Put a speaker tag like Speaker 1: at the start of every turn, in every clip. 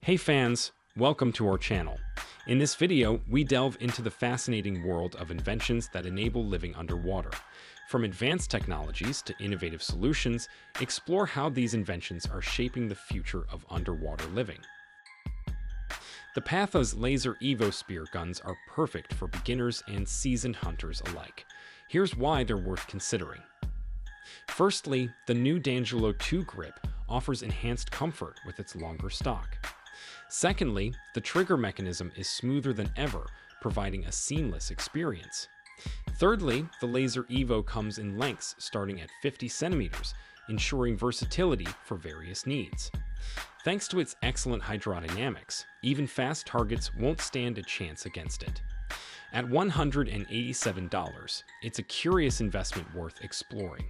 Speaker 1: Hey fans, welcome to our channel. In this video, we delve into the fascinating world of inventions that enable living underwater. From advanced technologies to innovative solutions, explore how these inventions are shaping the future of underwater living. The Pathos Laser Evo spear guns are perfect for beginners and seasoned hunters alike. Here's why they're worth considering. Firstly, the new D'Angelo 2 grip offers enhanced comfort with its longer stock. Secondly, the trigger mechanism is smoother than ever, providing a seamless experience. Thirdly, the Laser Evo comes in lengths starting at 50 centimeters, ensuring versatility for various needs. Thanks to its excellent hydrodynamics, even fast targets won't stand a chance against it. At $187, it's a curious investment worth exploring.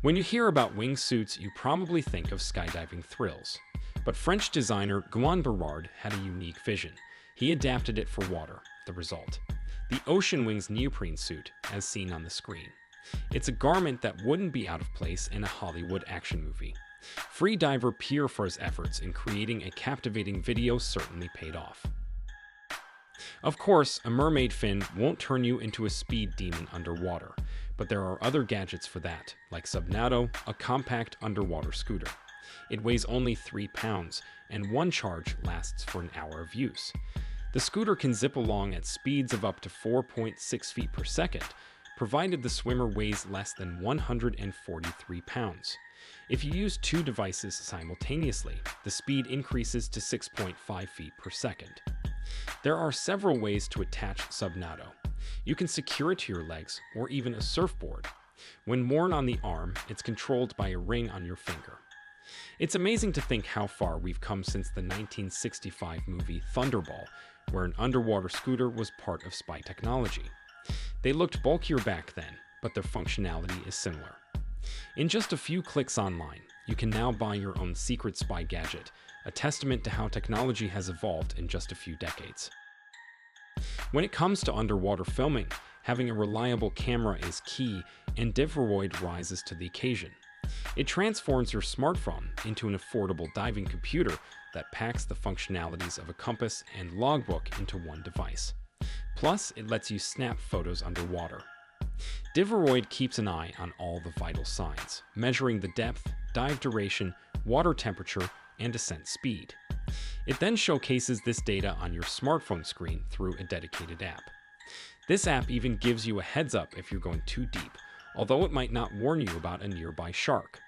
Speaker 1: When you hear about wingsuits, you probably think of skydiving thrills. But French designer Guillaume Berard had a unique vision. He adapted it for water. The result: the Oceanwings neoprene suit, as seen on the screen. It's a garment that wouldn't be out of place in a Hollywood action movie. Freediver Pierre for his efforts in creating a captivating video certainly paid off. Of course, a mermaid fin won't turn you into a speed demon underwater, but there are other gadgets for that, like Subnado, a compact underwater scooter. It weighs only 3 pounds, and one charge lasts for an hour of use. The scooter can zip along at speeds of up to 4.6 feet per second, provided the swimmer weighs less than 143 pounds. If you use two devices simultaneously, the speed increases to 6.5 feet per second. There are several ways to attach Subnado. You can secure it to your legs or even a surfboard. When worn on the arm, it's controlled by a ring on your finger. It's amazing to think how far we've come since the 1965 movie Thunderball, where an underwater scooter was part of spy technology. They looked bulkier back then, but their functionality is similar. In just a few clicks online, you can now buy your own secret spy gadget, a testament to how technology has evolved in just a few decades. When it comes to underwater filming, having a reliable camera is key, and DIVEROID rises to the occasion. It transforms your smartphone into an affordable diving computer that packs the functionalities of a compass and logbook into one device. Plus, it lets you snap photos underwater. DIVEROID keeps an eye on all the vital signs, measuring the depth, dive duration, water temperature, and descent speed. It then showcases this data on your smartphone screen through a dedicated app. This app even gives you a heads up if you're going too deep, although it might not warn you about a nearby shark.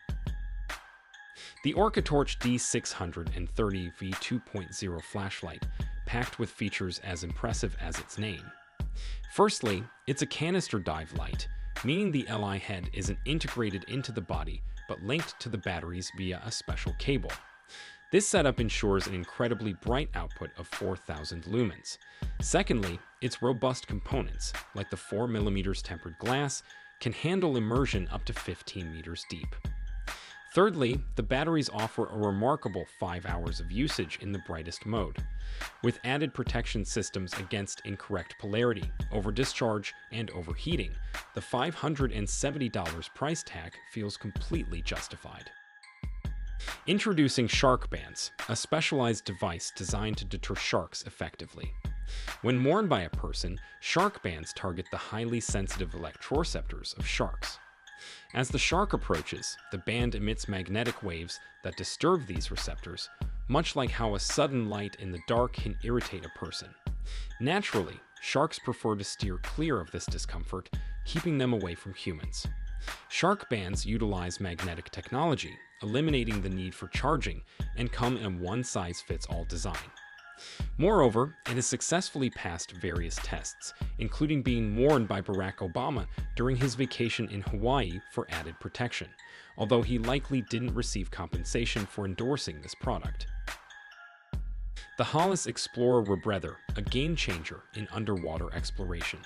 Speaker 1: The OrcaTorch D630 V2.0 flashlight, packed with features as impressive as its name. Firstly, it's a canister dive light, meaning the LI head isn't integrated into the body, but linked to the batteries via a special cable. This setup ensures an incredibly bright output of 4,000 lumens. Secondly, its robust components, like the 4mm tempered glass, can handle immersion up to 15 meters deep. Thirdly, the batteries offer a remarkable 5 hours of usage in the brightest mode. With added protection systems against incorrect polarity, over-discharge, and overheating, the $570 price tag feels completely justified. Introducing shark bands, a specialized device designed to deter sharks effectively. When worn by a person, shark bands target the highly sensitive electroreceptors of sharks. As the shark approaches, the band emits magnetic waves that disturb these receptors, much like how a sudden light in the dark can irritate a person. Naturally, sharks prefer to steer clear of this discomfort, keeping them away from humans. Shark bands utilize magnetic technology, eliminating the need for charging, and come in a one-size-fits-all design. Moreover, it has successfully passed various tests, including being worn by Barack Obama during his vacation in Hawaii for added protection, although he likely didn't receive compensation for endorsing this product. The Hollis Explorer Rebreather, a game-changer in underwater exploration.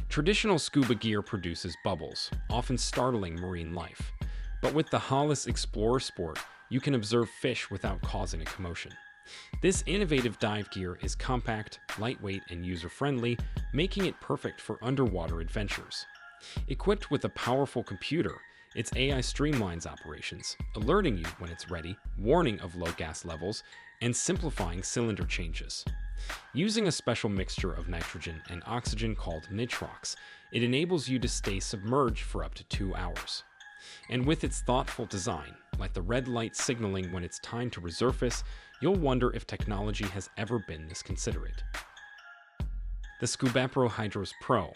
Speaker 1: Traditional scuba gear produces bubbles, often startling marine life. But with the Hollis Explorer Sport, you can observe fish without causing a commotion. This innovative dive gear is compact, lightweight, and user-friendly, making it perfect for underwater adventures. Equipped with a powerful computer, Its AI streamlines operations, alerting you when it's ready, warning of low gas levels, and simplifying cylinder changes. Using a special mixture of nitrogen and oxygen called nitrox, it enables you to stay submerged for up to 2 hours. And with its thoughtful design, like the red light signaling when it's time to resurface, you'll wonder if technology has ever been this considerate. The Scubapro Hydros Pro,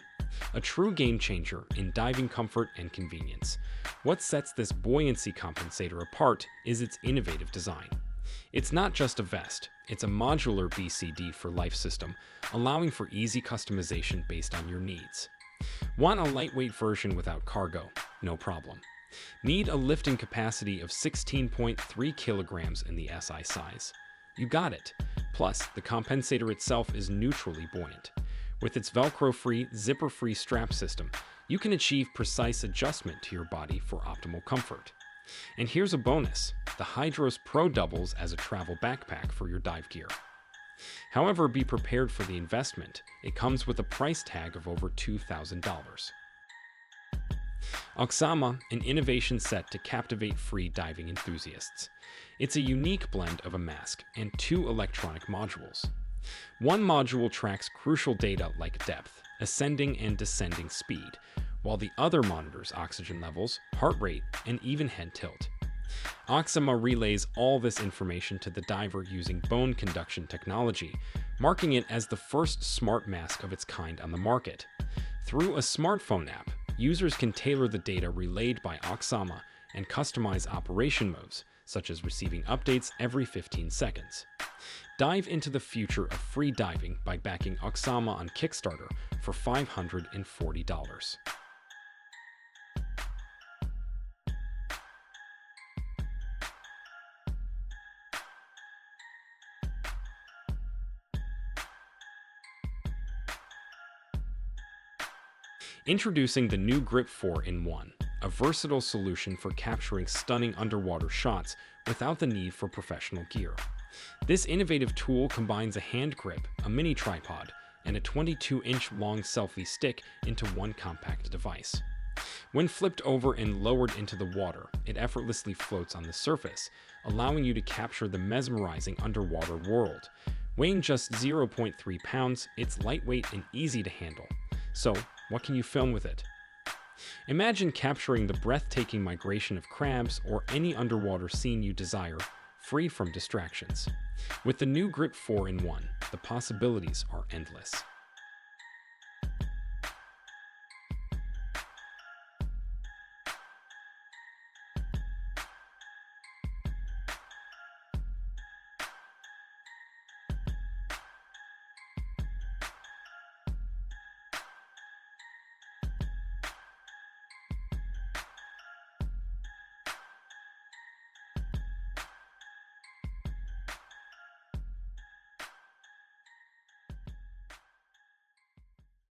Speaker 1: a true game changer in diving comfort and convenience. What sets this buoyancy compensator apart is its innovative design. It's not just a vest, it's a modular BCD for life system, allowing for easy customization based on your needs. Want a lightweight version without cargo? No problem. Need a lifting capacity of 16.3 kilograms in the SI size? You got it. Plus, the compensator itself is neutrally buoyant. With its Velcro-free, zipper-free strap system, you can achieve precise adjustment to your body for optimal comfort. And here's a bonus. The Hydros Pro doubles as a travel backpack for your dive gear. However, be prepared for the investment. It comes with a price tag of over $2,000. OXAMA, an innovation set to captivate free diving enthusiasts. It's a unique blend of a mask and 2 electronic modules. One module tracks crucial data like depth, ascending and descending speed, while the other monitors oxygen levels, heart rate, and even head tilt. OXAMA relays all this information to the diver using bone conduction technology, marking it as the first smart mask of its kind on the market. Through a smartphone app, users can tailor the data relayed by OXAMA and customize operation modes, such as receiving updates every 15 seconds. Dive into the future of free diving by backing OXAMA on Kickstarter for $540. Introducing the new Grip 4-in-1, a versatile solution for capturing stunning underwater shots without the need for professional gear. This innovative tool combines a hand grip, a mini tripod, and a 22-inch long selfie stick into one compact device. When flipped over and lowered into the water, it effortlessly floats on the surface, allowing you to capture the mesmerizing underwater world. Weighing just 0.3 pounds, it's lightweight and easy to handle. So, what can you film with it? Imagine capturing the breathtaking migration of crabs or any underwater scene you desire, free from distractions. With the new Grip 4-in-1, the possibilities are endless.